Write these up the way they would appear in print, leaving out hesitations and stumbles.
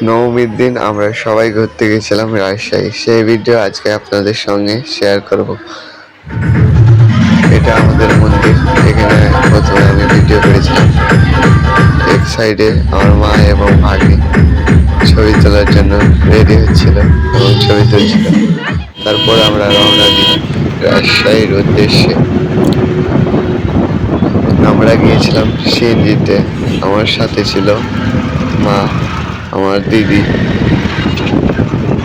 নবমীর দিন আমরা সবাই ঘুরতে গেছিলাম রাজশাহী। সেই ভিডিও আজকে আপনাদের সঙ্গে শেয়ার করব। এটা আমাদের মন্দির। এখানে প্রথমে আমি ভিডিও করেছিলাম। এক সাইডে আমার মা এবং ভাগ্নি ছবি তোলার জন্য রেডি হচ্ছিল এবং ছবি তুলছিল। তারপর আমরা রওনা দিই রাজশাহীর উদ্দেশ্যে। আমরা গিয়েছিলাম সিএনজিতে। আমার সাথে ছিল মা, আমার দিদি,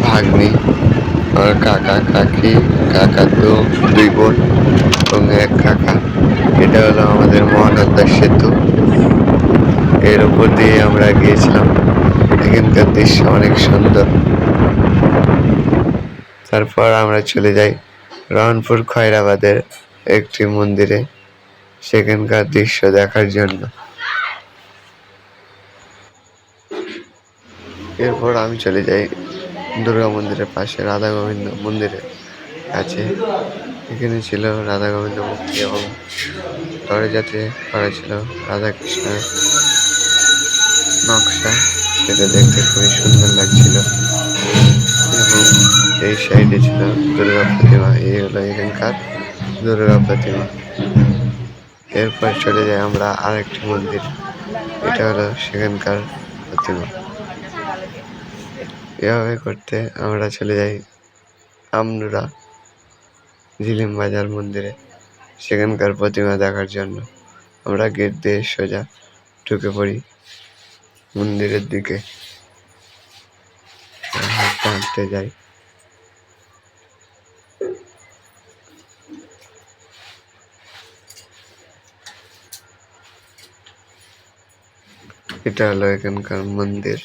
ভাগ্নি, আমার কাকা, কাকি, কাকাতো, দুই বোন এবং এক কাকা। এটা হলো আমাদের মহানন্দা সেতু। এর উপর দিয়ে আমরা গিয়েছিলাম। এখানকার দৃশ্য অনেক সুন্দর। তারপর আমরা চলে যাই রহনপুর খয়রাবাদের একটি মন্দিরে সেখানকার দৃশ্য দেখার জন্য। এরপর আমি চলে যাই দুর্গা মন্দিরের পাশে রাধা গোবিন্দ মন্দিরের কাছে। এখানে ছিল রাধা গোবিন্দ মূর্তি এবং দরজাতে করা ছিল রাধাকৃষ্ণের নকশা। সেটা দেখতে খুবই সুন্দর লাগছিল এবং এই সাইডে ছিল দুর্গা প্রতিমা। এই হলো এখানকার দুর্গা প্রতিমা। এরপর চলে যাই আমরা আরেকটি মন্দির। এটা হলো সেখানকার প্রতিমা। এভাবে করতে আমরা চলে যাই আমনুরা ঝিলিম বাজার মন্দিরে সেখানকার প্রতিমা দেখার জন্য। আমরা গেট দিয়ে সোজা ঢুকে পড়ি মন্দিরের দিকে, হাঁটতে হাঁটতে যাই। এটা হলো এখানকার মন্দির।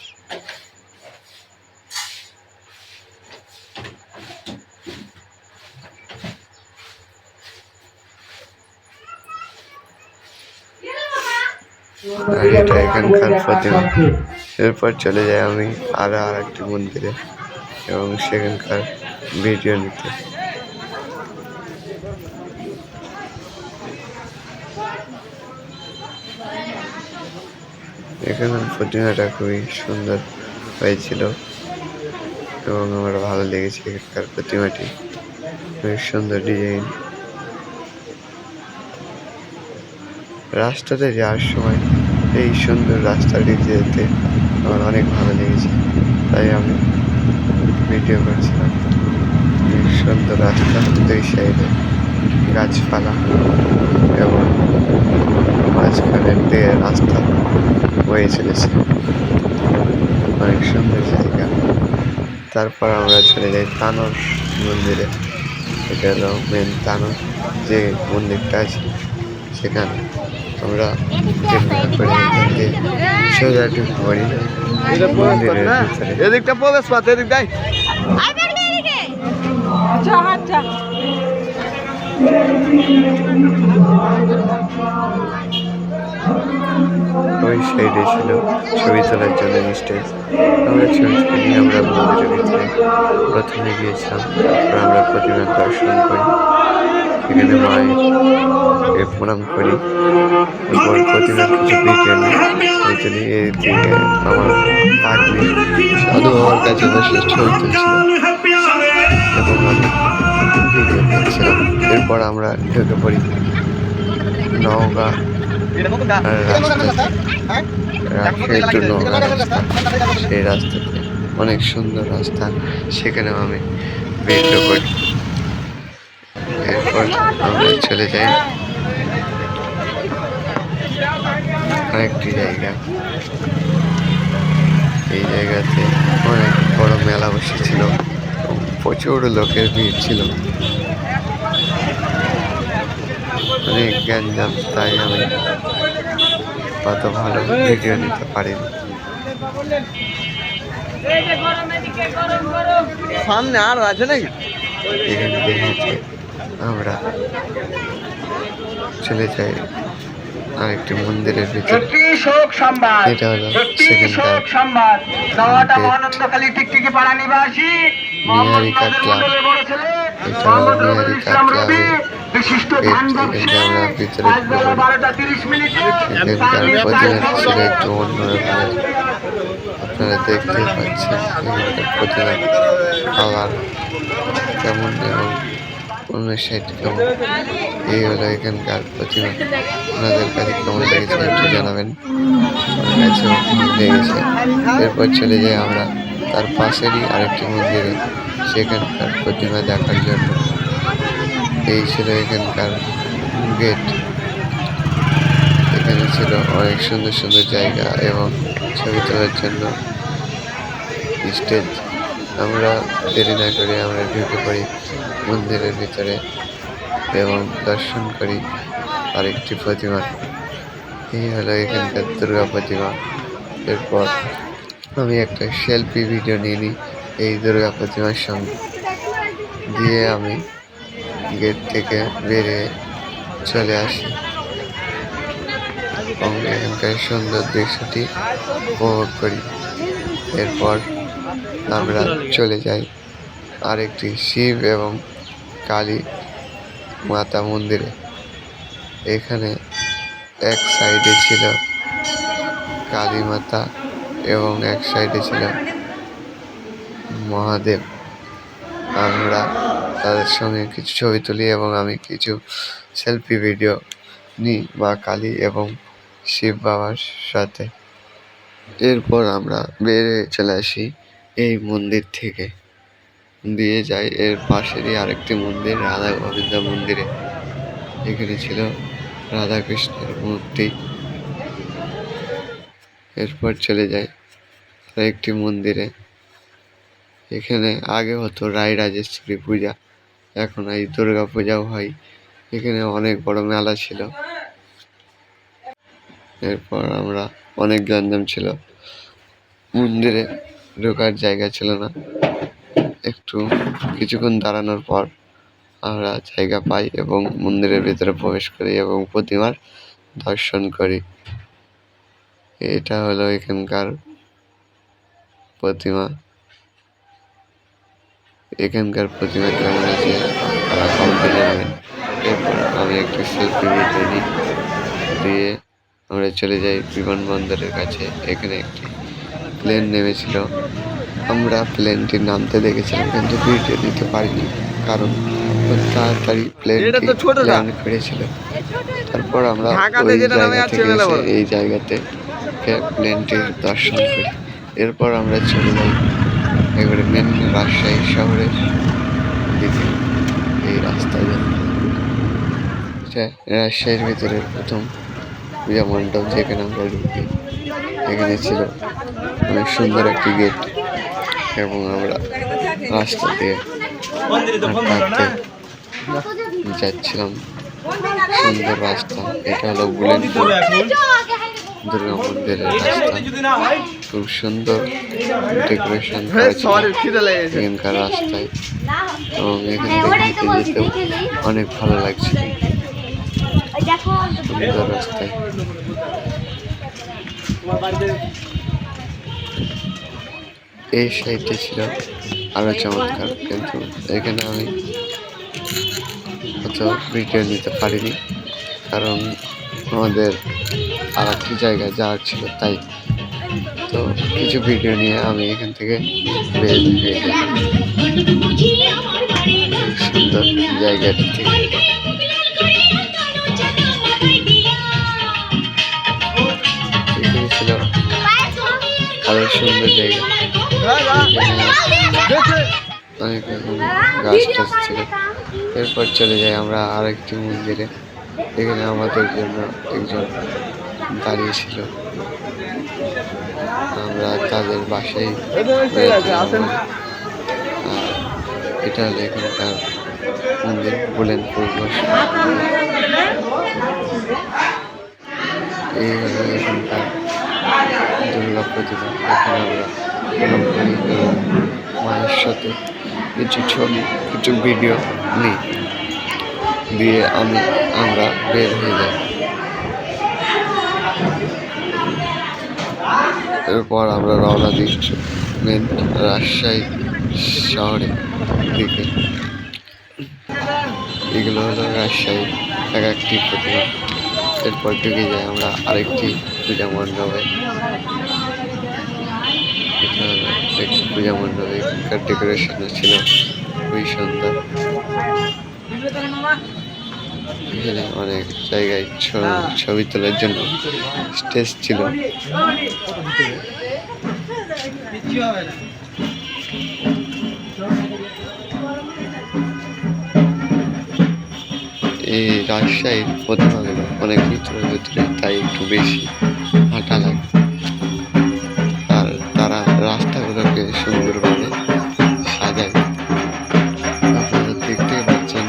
আর এটা এখানকার প্রতিমা। এরপর চলে যাই আমি আরো একটি মন্দিরে এবং সেখানকার ভিডিও নিতে। এখানের প্রতিমাটা খুবই সুন্দর হয়েছিল এবং আমার ভালো লেগেছে। এখানকার প্রতিমাটি খুবই সুন্দর ডিজাইন। রাস্তাতে যাওয়ার সময় এই সুন্দর রাস্তাটি যেতে আমার অনেক ভালো লেগেছে, তাই আমি ভিডিও করছিলাম। সুন্দর রাস্তা, দুই সাইডে গাছপালা এবং মাঝখানের দিয়ে রাস্তা বয়ে চলেছে। অনেক সুন্দর জায়গা। তারপর আমরা চলে যাই তানর মন্দিরে। এটা হলো মেন তানর যে মন্দিরটা আছে সেখানে। আমরা যেখানে করে এখান দিয়ে সোজা ঢুকে পড়ি মন্দিরের ভিতরে। এদিকটা প্রবেশ পথ, এদিক দেয়। ওই সাইডে ছিল ছবি তোলার জন্য স্টেজ। আমরা ছবি তুলে নিয়ে আমরা মন্দিরের ভিতরে প্রথমে গিয়েছিলাম। তারপর আমরা প্রতিমার দর্শন করি, এখানে মায়ের প্রণাম করি। এরপর প্রতিমার কিছু ভিডিও নিই। এদিকে আমার ভাগ্নি সাধু বাবার কাছে বসে ছবি তুলছিল এবং আমি ভিডিও করছিলাম। এরপর আমরা ঢুকে পড়ি নওগাঁ রাজশাহী টু নওগাঁ রাস্তা। সেই রাস্তাতে অনেক সুন্দর রাস্তা, সেখানেও আমি ভিডিও করি। এরপর আমরা চলে যাই আরেকটি জায়গা। এই জায়গাতে অনেক বড় মেলা বসেছিল, প্রচুর লোকের ভিড় ছিল, অনেক গ্যাঞ্জাম, তাই আমি অত ভালো ভিডিও নিতে পারিনি। সামনে আরো আছে নাকি? এখানে দেখেছি আমরা চলে যাই আরেকটি মন্দিরের ভিতরে। এটা হলো সেখানকার নিহারিকা ক্লাব। এটা হলো নিহারিকা ক্লাবে আমরা ভিতরে এখানকার প্রতিমা ছিল একটু অন্যরকমের। আপনারা আপনারা দেখতে পাচ্ছেন এখানকার প্রতিমার কালার কেমন এবং অন্য সাইড কেমন। এই হলো এখানকার প্রতিমা। আপনাদের কাছে কেমন লেগেছে একটু জানাবেন। আমার কাছেও লেগেছে। এরপর চলে যাই আমরা তার পাশেরই আরেকটি মন্দিরে, সেখানকার প্রতিমা দেখার জন্য। এই ছিল এখানকার গেট। এখানে ছিল অনেক সুন্দর সুন্দর জায়গা এবং ছবি তোলার জন্য স্টেজ। আমরা দেরি না করে আমরা ঢুকে পড়ি মন্দিরের ভিতরে এবং দর্শন করি আরেকটি প্রতিমা। এই হলো এখানকার দুর্গা প্রতিমা। এরপর আমি একটা সেলফি ভিডিও নিয়ে নিই এই দুর্গা প্রতিমার সঙ্গে, দিয়ে আমি গেট থেকে বেরিয়ে চলে আসি এবং এখানকার সুন্দর দৃশ্যটি উপভোগ করি। এরপর আমরা চলে যাই আরেকটি শিব এবং কালী মাতা মন্দিরে। এখানে এক সাইডে ছিল কালী মাতা এবং এক সাইডে ছিল মহাদেব। আমরা তাদের সঙ্গে কিছু ছবি তুলি এবং আমি কিছু সেলফি ভিডিও নিই মা কালী এবং শিব বাবার সাথে। এরপর আমরা বেরিয়ে চলে আসি এই মন্দির থেকে, দিয়ে যাই এর পাশেরই আরেকটি মন্দির রাধা গোবিন্দ মন্দিরে। এখানে ছিল রাধা কৃষ্ণের মূর্তি। এরপর চলে যাই আরেকটি মন্দিরে। এখানে আগে হতো রায় রাজেশ্বরী পূজা, এখন এই দুর্গা পূজাও হয়। এখানে অনেক বড় মেলা ছিল। এরপর আমরা অনেক গঞ্জাম ছিল, মন্দিরে ঢোকার জায়গা ছিল না। একটু কিছুক্ষণ দাঁড়ানোর পর আমরা জায়গা পাই এবং মন্দিরের ভিতরে প্রবেশ করি এবং প্রতিমার দর্শন করি। এটা হলো এখানকার প্রতিমা। এখানকার প্রতিমা কেমন আছে তারা কমেন্টে জানাবেন। এরপর আমি একটি সেলফি ভিডিও নিই, দিয়ে আমরা চলে যাই বিমানবন্দরের কাছে। এখানে একটি প্লেন নেমেছিল। আমরা প্লেনটি নামতে দেখেছিলাম কিন্তু ভিডিও দিতে পারিনি, কারণ খুব তাড়াতাড়ি প্লেনটি ল্যান্ড করেছিল। তারপর আমরা ওই জায়গা থেকে এসে এই জায়গাতে প্লেনটির দর্শন করি। এরপর আমরা চলে যাই এবারে মেন রাজশাহী শহরের দিকে। এই রাস্তায় রাজশাহীর ভিতরে প্রথম পূজা মণ্ডপ যেখানে আমরা ঢুকি। এখানে ছিল অনেক সুন্দর একটি গেট এবং আমরা রাস্তা দিয়ে হাঁটতে যাচ্ছিলাম। সুন্দর রাস্তা। এটা হলো বুলেনপুর দুর্গা মন্দিরের রাস্তা। খুব সুন্দর ডেকোরেশন করেছে এখানকার রাস্তায় এবং এখান থেকে হেঁটে যেতেও অনেক ভালো লাগছিল। সুন্দর রাস্তায়। এই সাইডে ছিল আরো চমৎকার, কিন্তু এখানে আমি অত ভিডিও নিতে পারিনি, কারণ আমাদের আর একটি জায়গায় যাওয়ার ছিল। তাই তো কিছু ভিডিও নিয়ে আমি এখান থেকে বের হয়ে যাই সুন্দর জায়গাটি থেকে। এখানে ছিল আরো সুন্দর জায়গা, অনেক রকম গাছ টাছ ছিল। এরপর চলে যাই আমরা আরেকটি মন্দিরে। এখানে আমাদের জন্য একজন দাঁড়িয়েছিল, আমরা তাদের বাসায় এটা হলো এখানকার মন্দির বুলেনপুর। এই হলো এখানকার দুর্গা প্রতিমা। এখানে আমরা এবং মায়ের সাথে কিছু ছবি কিছু ভিডিও নিই, দিয়ে আমরা বের হয়ে যাই। এরপর আমরা রওনা দিচ্ছি মেন রাজশাহী শহরের দিকে। এগুলো হলো রাজশাহীর এক একটি প্রতিমা। এরপর ঢুকে যাই আমরা আরেকটি পূজা মণ্ডপে। পূজা মণ্ডপে এখানকার ডেকোরেশন ছিল খুবই সুন্দর। এখানে অনেক জায়গায় ছবি তোলার জন্য স্টেজ ছিল। এই রাজশাহীর প্রতিমাগুলো অনেক ভিতরে ভিতরে, তাই একটু বেশি হাঁটা লাগে। আর তারা রাস্তাগুলোকে সুন্দরভাবে সাজায়। আপনারা দেখতে পাচ্ছেন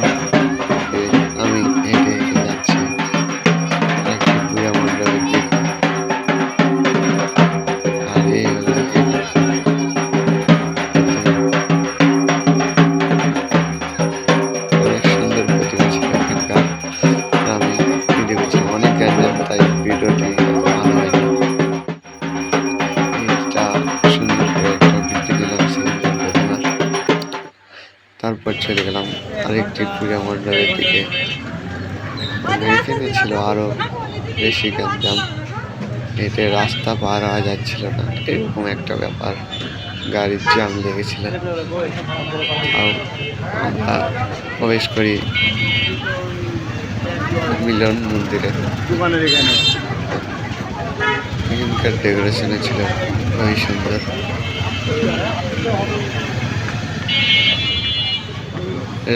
যে আমি হেঁটে হেঁটে যাচ্ছি একটি পূজা মণ্ডপের দিকে। আর এই হলো অনেক সুন্দর প্রতিমা ছিল এখানকার। আমি ভিডিও করছি অনেক জ্ঞান, তাই ভিডিওটি ভালো হয়নি। এটা সুন্দর করে একটা বৃদ্ধি দিলাম সিলিন্ডার প্রতিমার। তারপর চলে গেলাম আরেকটি পূজা মণ্ডপের দিকে। এখানে ছিল আরো বেশি গ্যাঞ্জাম, হেঁটে রাস্তা পার হওয়া যাচ্ছিল না, এরকম একটা ব্যাপার। গাড়ির জ্যাম লেগেছিল। আমরা প্রবেশ করি মিলন মন্দিরে। এখানকার ডেকোরেশনে ছিল খুবই সুন্দর।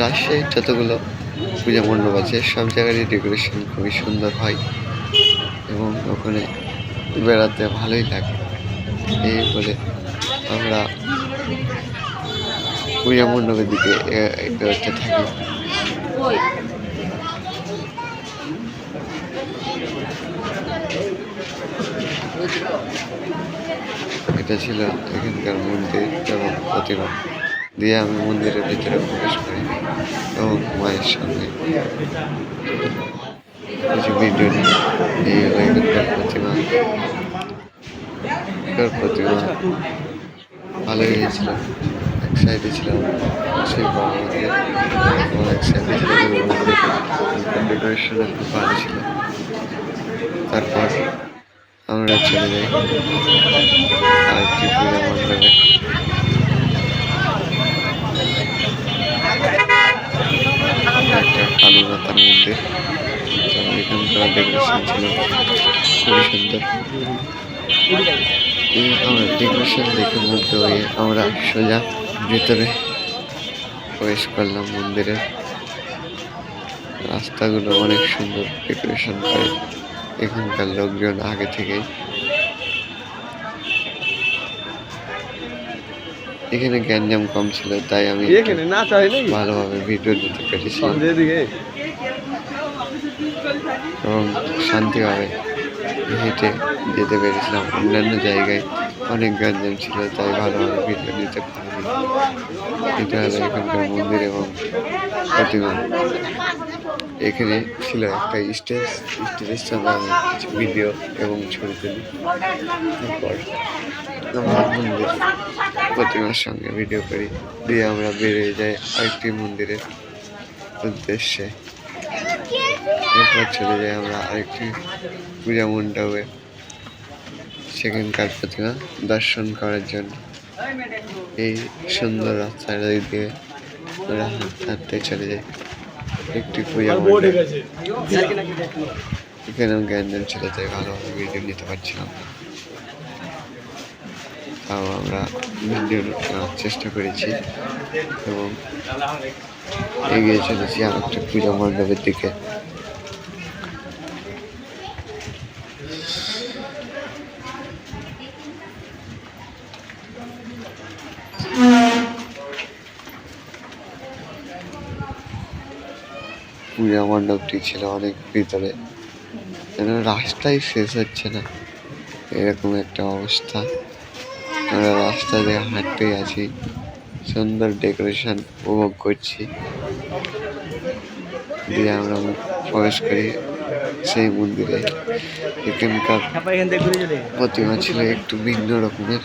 রাজশাহীর যতগুলো পূজা মণ্ডপ আছে সব জায়গারই ডেকোরেশন খুবই সুন্দর হয় এবং ওখানে বেড়াতে ভালোই লাগে। এই বলে আমরা পূজা মণ্ডপের দিকে এগোতে থাকি। এটা ছিল এখানকার মন্দির এবং প্রতিমা দিয়ে আমি মন্দিরের ভিতরে প্রবেশ করি এবং মায়ের সঙ্গে কিছু ভিডিও নিই। এই হলো এখানকার প্রতিমা। প্রতিমা ভালোই হয়েছিল। এক সাইডে ছিল শিব বাবা মন্দির এবং এক সাইডে ছিল দুর্গা মন্দির। ডেকোরেশনও খুব ভালো ছিল। তারপর আমরা চলে যাই আরেকটি পূজা মণ্ডপে। একটা কালী মাতার মন্দির। এখানকার ডেকোরেশন ছিল খুবই সুন্দর। আমরা ডেকোরেশন দেখে মুগ্ধ হয়ে আমরা সোজা ভেতরে প্রবেশ করলাম মন্দিরে। রাস্তাগুলো অনেক সুন্দর ডেকোরেশন করে এখানকার লোকজন আগে থেকেই। এখানে গ্যাঞ্জাম কম ছিল, তাই আমি ভালোভাবে ভিডিও দিতে পেরেছি এবং শান্তিভাবে হেঁটে যেতে পেরেছিলাম। অন্যান্য জায়গায় অনেক গ্যাঞ্জাম ছিল, তাই ভালোভাবে ভিডিও নিতে পারিনি। এটা হলো এখানকার মন্দির এবং প্রতিমা। এখানে ছিল একটা স্টেজের সঙ্গে আমি কিছু ভিডিও এবং ছবি তুলি। তারপর আমরা মন্দির প্রতিমার সঙ্গে ভিডিও করি, দিয়ে আমরা বেরিয়ে যাই আরেকটি মন্দিরের উদ্দেশ্যে। এরপর চলে যাই আমরা আরেকটি পূজা মণ্ডপে সেখানকার প্রতিমা দর্শন করার জন্য। এই সুন্দর রাস্তার দিক দিয়ে আমরা হাঁটতে চলে যাই একটি পূজা মণ্ডপ। এখানেও গ্যাঞ্জাম ছিল, তাই ভালোভাবে ভিডিও নিতে পারছিলাম না। তাও আমরা ভিডিও নেওয়ার চেষ্টা করেছি এবং এগিয়ে চলেছি আর একটা পূজা মণ্ডপের দিকে। পূজা মণ্ডপটি ছিল অনেক ভিতরে, যেন রাস্তাই শেষ হচ্ছে না, এরকম একটা অবস্থা। আমরা রাস্তা দিয়ে হাঁটতেই আছি, সুন্দর ডেকোরেশন উপভোগ করছি। দিয়ে আমরা প্রবেশ করি সেই মন্দিরে। এখানকার প্রতিমা ছিল একটু ভিন্ন রকমের।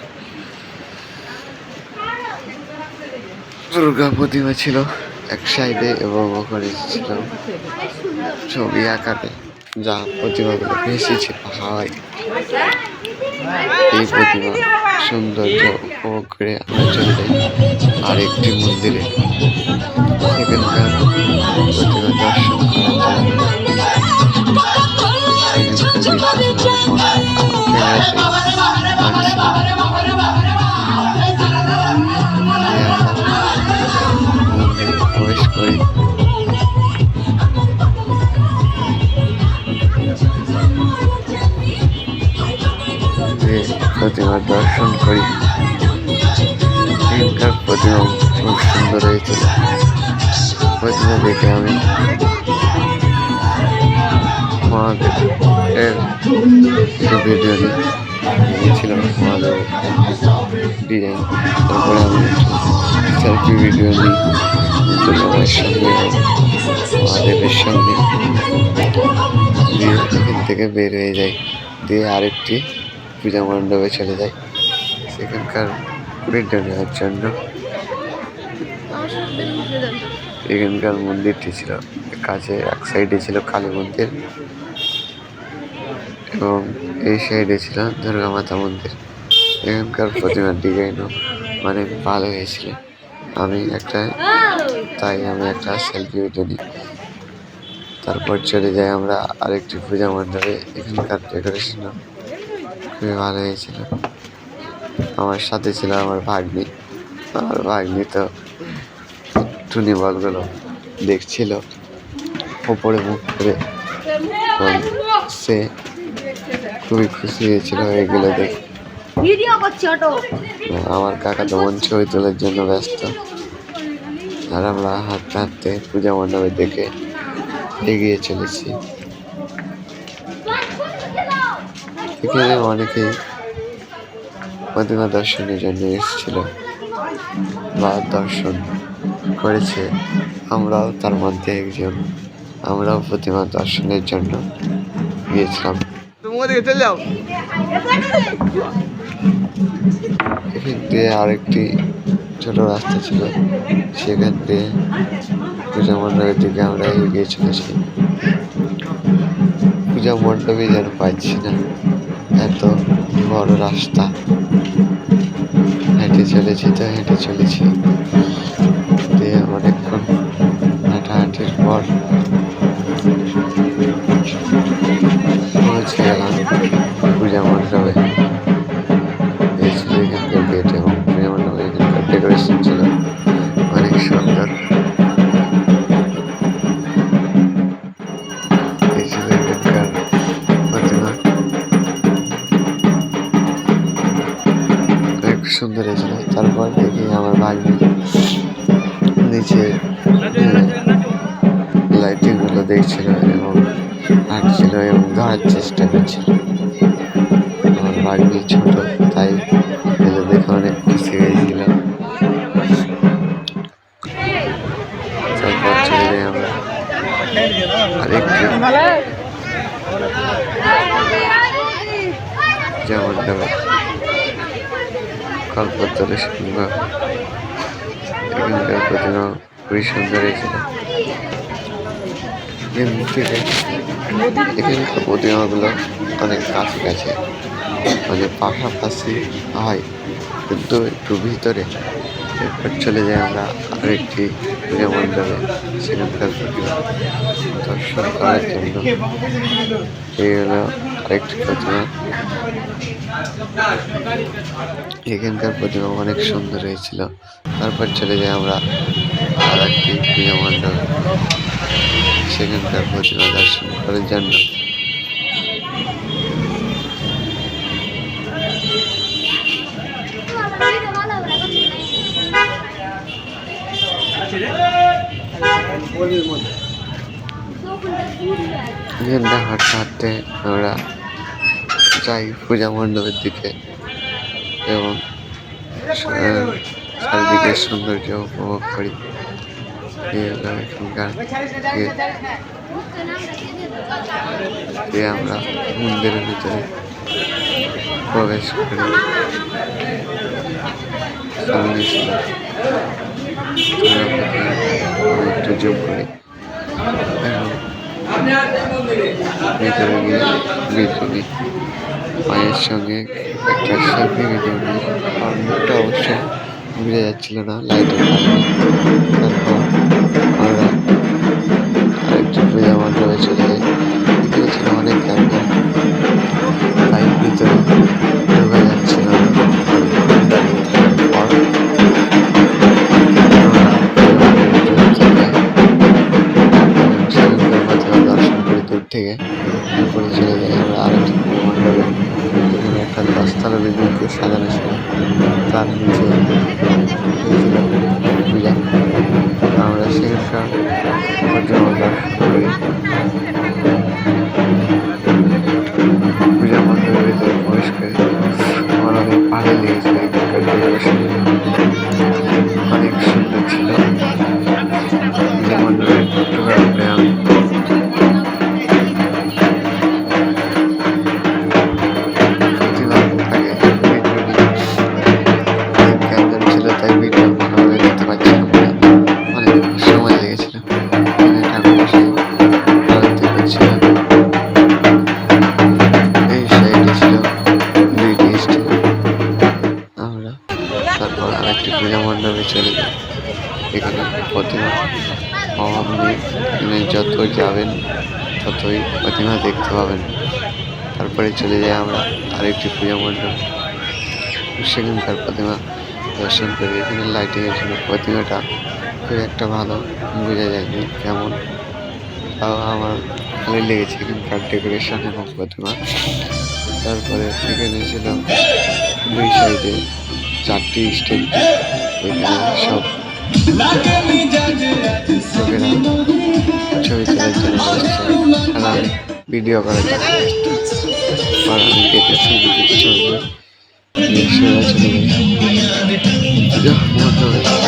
দুর্গা প্রতিমা ছিল এক সাইডে এবং ওখানে ছিল ছবি আকারে, যা প্রতিমাগুলো ভেসেছিল হাওয়ায়। এই প্রতিমা সৌন্দর্য উপভোগ করে আমরা চলে যাই আরেকটি মন্দিরে। সেখানকার প্রতিমা দর্শন করার জন্য প্রবেশ করি। প্রতিমার দর্শন করি। এখানকার প্রতিমা খুব সুন্দর হয়েছিল। প্রতিমা দেখে আমি মহাদেবের একটি ভিডিও নিয়েছিলাম, মহাদেবের ডিজাইন। তারপরে আমি সেলফি ভিডিও নিই দুজনের সঙ্গে, মহাদেবের সঙ্গে। দিয়ে এখান থেকে বের হয়ে যাই, দিয়ে আরেকটি পূজা মণ্ডপে চলে যাই সেখানকার ভিডিও নেওয়ার জন্য। এখানকার মন্দিরটি ছিল কাছে, এক সাইডে ছিল কালী মন্দির এবং এই সাইডে ছিল দুর্গা মাতা মন্দির। এখানকার প্রতিমার ডিজাইনও অনেক ভালো হয়েছিল। তাই আমি একটা সেলফি ভিডিও নিই। তারপর চলে যাই আমরা আরেকটি পূজা মণ্ডপে। এখানকার ডেকোরেশনও খুবই ভালো হয়েছিল। আমার সাথে ছিল আমার ভাগ্নি। আমার ভাগ্নি তো টুনি বলগুলো দেখছিল ওপরে মুখ করে, সে খুবই খুশি হয়েছিল এগুলো দেখে। আমার কাকা তো মন ছবি তোলার জন্য ব্যস্ত, আর আমরা হাঁটতে হাঁটতে পূজা মণ্ডপে দেখে এগিয়ে চলেছি। এখানে অনেকেই প্রতিমা দর্শনের জন্য এসেছিল বা দর্শন করেছে, আমরাও তার মধ্যে একজন। আমরাও প্রতিমা দর্শনের জন্য গিয়েছিলাম। এখান দিয়ে আরেকটি ছোট রাস্তা ছিল, সেখান দিয়ে পূজা মণ্ডপের দিকে আমরা এগিয়ে চলেছি। পূজা মণ্ডপে যেন পাচ্ছি না, এত বড় রাস্তা। হেঁটে চলেছি দিয়ে অনেকক্ষণ হাঁটাহাঁটির পর পৌঁছে গেলাম পূজা মণ্ডপে। এই ছিল এখানকার গেট এবং পূজা মণ্ডপে এখানকার ডেকোরেশন ছিল অনেক সুন্দর। এই ছিল এখানকার প্রতিমা, অনেক সুন্দর হয়েছিল। তারপর দেখি আমার ভাগ্নি নিচে লাইটিংগুলো দেখছিল এবং হাঁটছিল এবং ধরার চেষ্টা করছিল। আমার ভাগ্নি ছোট, তাই এগুলো দেখে অনেক খুশি হয়েছিল। তারপর চলে যাই আমরা আরেকটি যেমন কল্পতরু সিংহ। এখানকার প্রতিমা খুবই সুন্দর হয়েছিল। এখানকার প্রতিমাগুলো অনেক কাছাকাছি, মানে পাশাপাশি হয়, কিন্তু একটু ভিতরে। এরপর চলে যাই আমরা আরেকটি পূজা মণ্ডপে, সেখানকার প্রতিমা দর্শন করার জন্য। এই হলো আরেকটি প্রতিমা। এখানকার প্রতিমা অনেক সুন্দর হয়েছিল। তারপর চলে যাই আমরা আর একটি পূজা মণ্ডপে, সেখানকার প্রতিমা দর্শন করার জন্য। এখানটা হাঁটতে হাঁটতে আমরা যাই পূজা মণ্ডপের দিকে এবং চারিদিকের সৌন্দর্য উপভোগ করি। এখানকার আমরা মন্দিরের ভিতরে প্রবেশ করি। সামনে একটু জুম করি এবং ভিতরে গিয়ে ভিতরে মায়ের সঙ্গে একটা সেলফি ভিডিও নিই। আমার মুখটা অবশ্য বুঝে যাচ্ছিল না লাইটের কারণে। তারপর আমরা আরেকটি পূজা মণ্ডপে চলে যাই। এখানে ছিল অনেক জায়গা, তাই ভিতরে ঢোকা যাচ্ছিল না। অনেকক্ষণ দাঁড়িয়ে থাকার পর দর্শন করে দূর থেকে উপরে চলে যাই আমরা আরেকটি পূজা মণ্ডপে। এখানে একটা 10 তলা বিল্ডিং দিয়ে সাজানো ছিল, তার নিচে হয়েছিল পূজা। আমরা সেখানকার প্রতিমা দর্শন করি। পূজা মণ্ডপের ভিতরে প্রবেশ করে আমার অনেক ভালো লেগেছিল। এখানকার ডেকোরেশন অনেক সুন্দর ছিল। পূজা মণ্ডপে ঢোকার পরে আমি প্রতিমা আগে ভিডিও নিই। অনেক ক্যান্ডেল ছিল, তাই ভিডিও ভালোভাবে নিতে পারছিলাম না, অনেক সময় লেগেছিল। এখানে ঠাকুর মশাই আরতি করছিল। এই সাইডে ছিল 2টি স্টেজ। আমরা তারপর আরেকটি পূজা মণ্ডপে চলে যাই। এখানে প্রতিমা অভাব নেই, এখানে যত যাবেন ততই প্রতিমা দেখতে পাবেন। তারপরে চলে যাই আমরা আরেকটি পূজা মণ্ডপ, সেখানকার প্রতিমা দর্শন করি। এখানে লাইটিংয়ের জন্য প্রতিমাটা খুব একটা ভালো বোঝা যায়নি কেমন, তাও আমার ভালোই লেগেছে এখানকার ডেকোরেশন এবং প্রতিমা। তারপরে এখানে ছিল 2 সাইডে 4টি স্টেজ। এখানে সব লোকেরা ছবি তোলার জন্য বসছে, আর আমি ভিডিও করার জন্য ব্যস্ত। আর আমি কেটে ছবি সোজা চলে গেছি।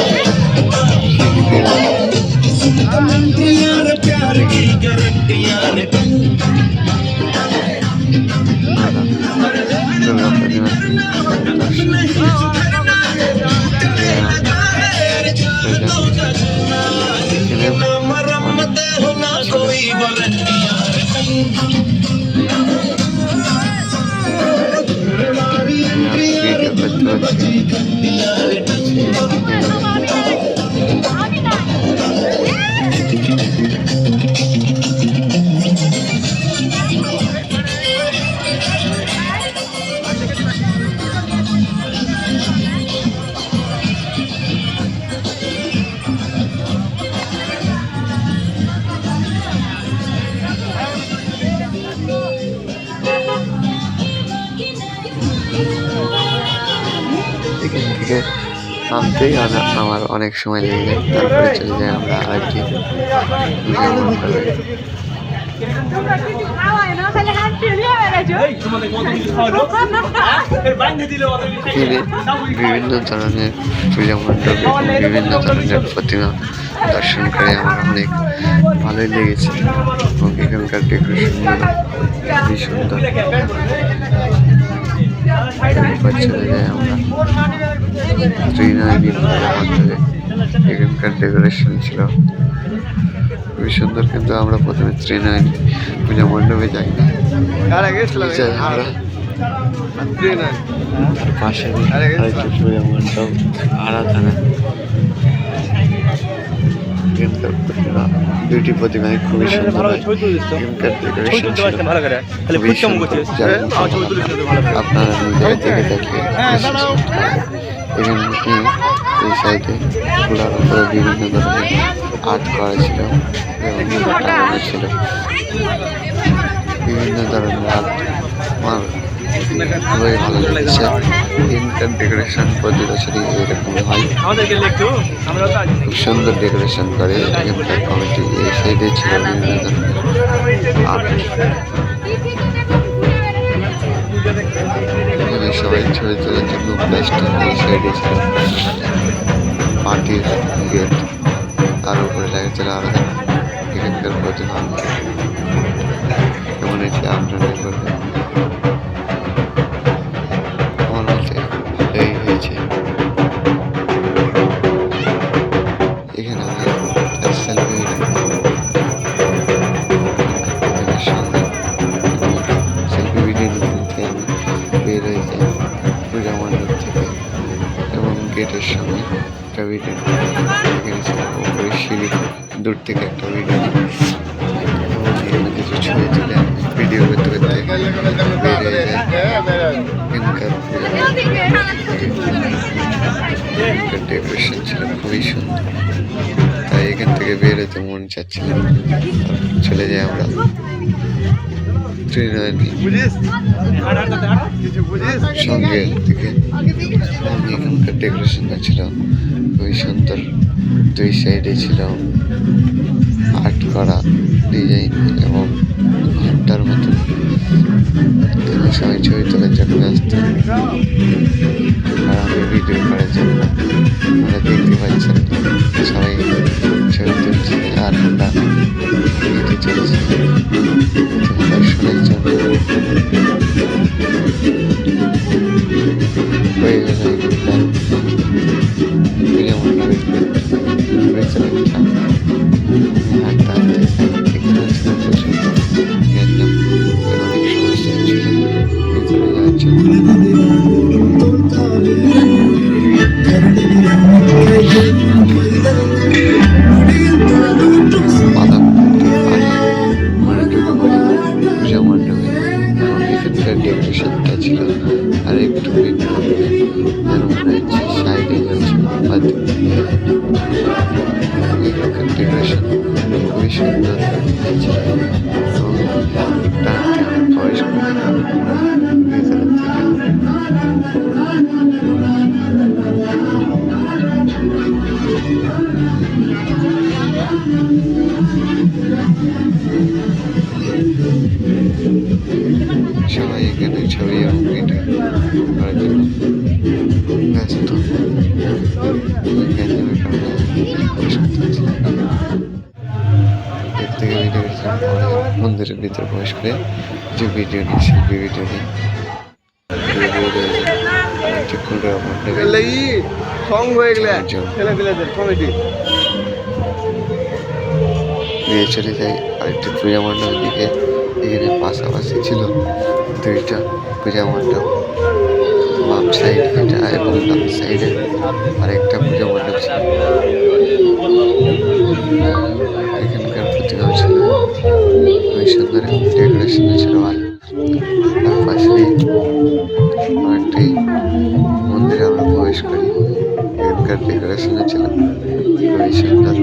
দুর্গা প্রতিমা এখান থেকে নামতেই আমার অনেক সময় লেগে যায়। তারপরে চলে যাই আমরা আরেকটি পূজা মণ্ডপে। এখানে বিভিন্ন ধরনের পূজা মণ্ডপে বিভিন্ন ধরনের প্রতিমা দর্শন করে আমার অনেক ভালোই লেগেছে এবং এখানকার ডেকোরেশনগুলো খুবই সুন্দর। এরপর চলে যাই আমরা ত্রিনয়নী পূজা মণ্ডপে। এখানকার ডেকোরেশন ছিল খুবই সুন্দর, কিন্তু আমরা প্রথমে ত্রিনয়নী পূজা মণ্ডপে যাই না, আমরা তার পাশে আরেকটি পূজা মণ্ডপ আরাধনা। এখানকার প্রতিমা 2টি প্রতিমাই খুবই সুন্দর হয়। এখানকার ডেকোরেশন ছিল খুবই সুন্দর, আপনারা নিজেরা দেখে দেখে এখানে এই সাইডে খোলার উপরে বিভিন্ন ধরনের আর্ট করা ছিল এবং টাঙানো ছিল। বিভিন্ন ধরনের আর্ট আমার খুবই ভালো লেগেছে। এখানকার ডেকোরেশন প্রতি বছরই এরকম হয়, খুব সুন্দর ডেকোরেশন করে এখানকার কমিটি। এই সাইডে ছিল বিভিন্ন ধরনের আর্ট। এখানে সবাই ছবি তোলার জন্য বেস্ট। এই সাইডে ছিল মাটির গেট, তার উপরে লেগেছিল আরাধনা। এখানকার প্রতিমা কেমন হয়েছে আপনারা করবেন। আমার বলতে ভালোই হয়েছে। এখানে আমি সেলফি সেলফি ভিডিও নিতে আমি সময় একটা ভিডিও এখানে ছিলাম উপরে সিঁড়ি দূর থেকে একটা ভিডিও এখানে কিছু ছবি তুলে ভিডিও করতে করতে বেরিয়ে যায় এখানকার ডেকোরেশন ছিল খুবই সুন্দর, তাই এখান থেকে বেরোতে মন চাচ্ছিল। চলে যাই আমরা সঙ্গে থেকে। এখানকার ডেকোরেশনটা ছিল খুবই সুন্দর, দুই সাইডে ছিল আর্ট করা ডিজাইন এবং ঘন্টার মতো সবাই ছবি তোলার জন্য ব্যস্ত, আর আমি ভিডিও করার জন্য। আমরা দেখতে পাচ্ছেন সবাই ছবি তুলছে আর আমরা হেঁটে চলেছি দর্শনের জন্য। হয়ে গেল হাঁটতে হাঁটতে এখানে ছিল প্রচুর গ্যাঞ্জাম এবং অনেক সমস্যা ছিল ভিতরে যাওয়ার জন্য। পূজা মণ্ডপে এবং এখানকার ডেকোরেশনটা ছিল আর একটু ভিন্ন, যেন মনে হচ্ছে সাইডে যাচ্ছে বাতি। এখানকার ডেকোরেশন খুবই সুন্দর ছিল এবং টানতে আমি প্রবেশ করি ভেতরের থেকে। সবাই এখানে ছবি এবং ভিডিও করার জন্য ব্যস্ত। গ্যাঞ্জামের কারণে প্রবেশ করতে পারছিলাম না। এর থেকে ভিডিও করেছিলাম পরে মন্দিরের ভিতরে প্রবেশ করে যে ভিডিও নিই সেলফি ভিডিও নিই নিয়ে চলে যাই আরেকটি পূজা মণ্ডপের দিকে। এখানে পাশাপাশি ছিল দুইটা পূজা মণ্ডপ, বাম সাইড এটা এবং ডান সাইডে আরেকটা পূজা মণ্ডপ ছিল। এখানকার প্রতিমাও ছিল খুবই সুন্দর এবং ডেকোরেশন ছিল ভালো। তার পাশে আরেকটি মন্দিরে আমরা প্রবেশ করি। এখানকার ডেকোরেশন ছিল খুবই সুন্দর।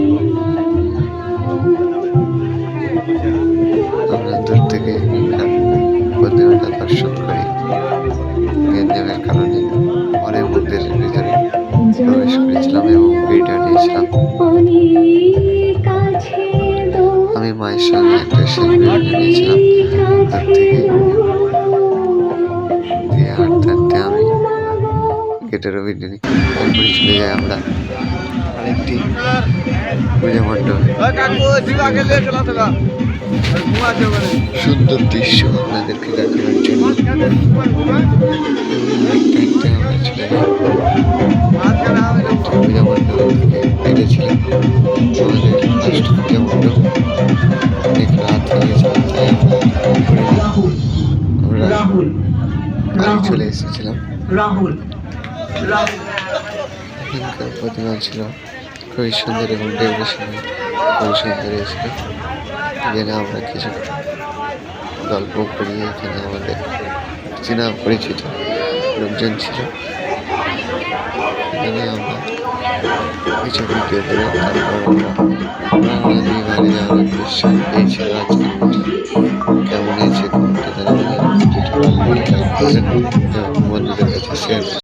আমরা দূর থেকে এখানকার প্রতিমাটা দর্শন করি। গ্যাঞ্জামের কারণে পরে মন্দিরের ভিতরে প্রবেশ করেছিলাম এবং ভিডিও নিয়েছিলাম। আমি মায়ের সঙ্গে একটা সেলফি নিয়েছিলাম দূর থেকে। দিয়ে হাঁটতে হাঁটতে আমি গেটেরও ভিডিও নিই। তারপরে চলে যাই আমরা আরেকটি পূজা মণ্ডপে। সুন্দর দৃশ্য আপনাদেরকে দেখানোর জন্য পূজা মণ্ডপ কেটেছিলাম। আমাদের ফার্স্ট পূজা মণ্ডপ অনেক রাত হয়ে গেছে, তাই আমরা বাড়ি চলে এসেছিলাম। এখানকার প্রতিমা ছিল খুবই সুন্দর এবং ডেকোরেশন খুবই সুন্দর হয়েছিল। এখানে আমরা কিছু গল্প করি, এখানে আমাদের চেনা পরিচিত লোকজন ছিল। এখানে আমরা কিছু ভিডিও করে তারপর আমরা বাঙালি বাড়ি যাওয়ার উদ্দেশ্য পেয়েছিল। আজকের কেমন হয়েছে বন্ধুদের কাছে শেয়ার